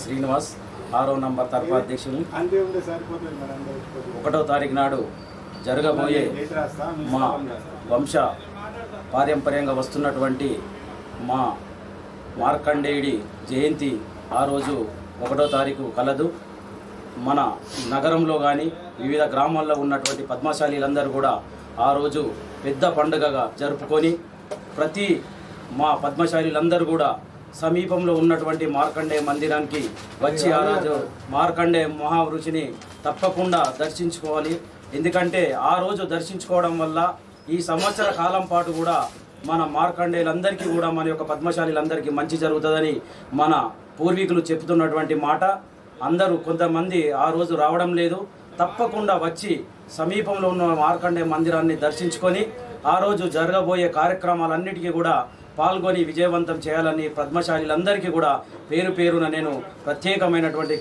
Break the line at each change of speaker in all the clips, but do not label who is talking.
శ్రీనివాస్ 6వ నంబర్ తరఫా అధ్యక్షులు. 1వ తారీఖు నాడు జరగబోయే మా వంశ పారంపర్యంగా వస్తున్నటువంటి మా మార్కండేయుడి జయంతి ఆ రోజు 1వ తారీఖు కలదు. మన నగరంలో కానీ వివిధ గ్రామాల్లో ఉన్నటువంటి పద్మశాలీలందరూ కూడా ఆ రోజు పెద్ద పండుగగా జరుపుకొని ప్రతి మా పద్మశాలీలందరూ కూడా సమీపంలో ఉన్నటువంటి మార్కండేయ మందిరానికి వచ్చి ఆ రోజు మార్కండేయ మహావృషిని తప్పకుండా దర్శించుకోవాలి. ఎందుకంటే ఆ రోజు దర్శించుకోవడం వల్ల ఈ సంవత్సర కాలం పాటు కూడా మన మార్కండేయులందరికీ కూడా మన యొక్క పద్మశాలీలందరికీ మంచి జరుగుతుందని మన పూర్వీకులు చెప్తున్నటువంటి మాట. అందరూ కొంతమంది ఆ రోజు రావడం లేదు. తప్పకుండా వచ్చి సమీపంలో ఉన్న మార్కండేయ మందిరాన్ని దర్శించుకొని ఆ రోజు జరగబోయే కార్యక్రమాలన్నిటికీ కూడా పాల్గొని విజయవంతం చేయాలని పద్మశాలీలందరికీ కూడా పేరు పేరున నేను ప్రత్యేకమైనటువంటి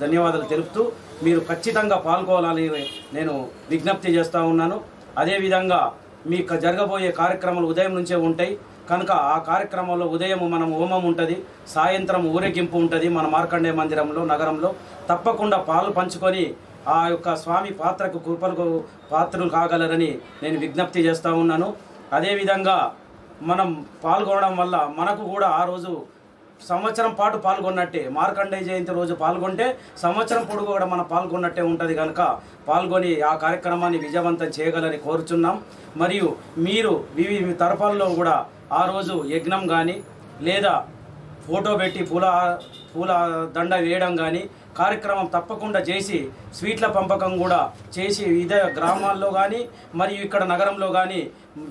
ధన్యవాదాలు తెలుపుతూ మీరు ఖచ్చితంగా పాల్గొనాలని నేను విజ్ఞప్తి చేస్తూ ఉన్నాను. అదేవిధంగా మీకు జరగబోయే కార్యక్రమాలు ఉదయం నుంచే ఉంటాయి కనుక ఆ కార్యక్రమంలో ఉదయం మనం హోమం ఉంటుంది, సాయంత్రం ఊరేగింపు ఉంటుంది మన మార్కండేయ మందిరంలో నగరంలో. తప్పకుండా పాలు పంచుకొని ఆ యొక్క స్వామి పాత్రకు కృపలకు పాత్రలు కాగలరని నేను విజ్ఞప్తి చేస్తూ ఉన్నాను. అదేవిధంగా మనం పాల్గొనడం వల్ల మనకు కూడా ఆ రోజు సంవత్సరం పాటు పాల్గొన్నట్టే, మార్కండేయ జయంతి రోజు పాల్గొంటే సంవత్సరం పొడుగు కూడా మనం పాల్గొన్నట్టే ఉంటుంది కనుక పాల్గొని ఆ కార్యక్రమాన్ని విజయవంతం చేయగలని కోరుచున్నాం. మరియు మీరు వివిధ తరఫాల్లో కూడా ఆ రోజు యజ్ఞం కానీ లేదా ఫోటో పెట్టి పూల దండ వేయడం కానీ కార్యక్రమం తప్పకుండా చేసి స్వీట్ల పంపకం కూడా చేసి ఇదే గ్రామాల్లో కానీ మరియు ఇక్కడ నగరంలో కానీ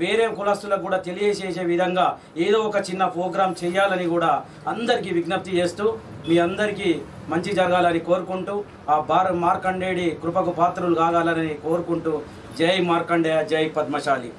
వేరే కులస్తులకు కూడా తెలియజేసే విధంగా ఏదో ఒక చిన్న ప్రోగ్రాం చేయాలని కూడా అందరికీ విజ్ఞప్తి చేస్తూ మీ అందరికీ మంచి జరగాలని కోరుకుంటూ ఆ మార్కండేయుడి కృపకు పాత్రులు కాగాలని కోరుకుంటూ జై మార్కండేయ, జై పద్మశాలి.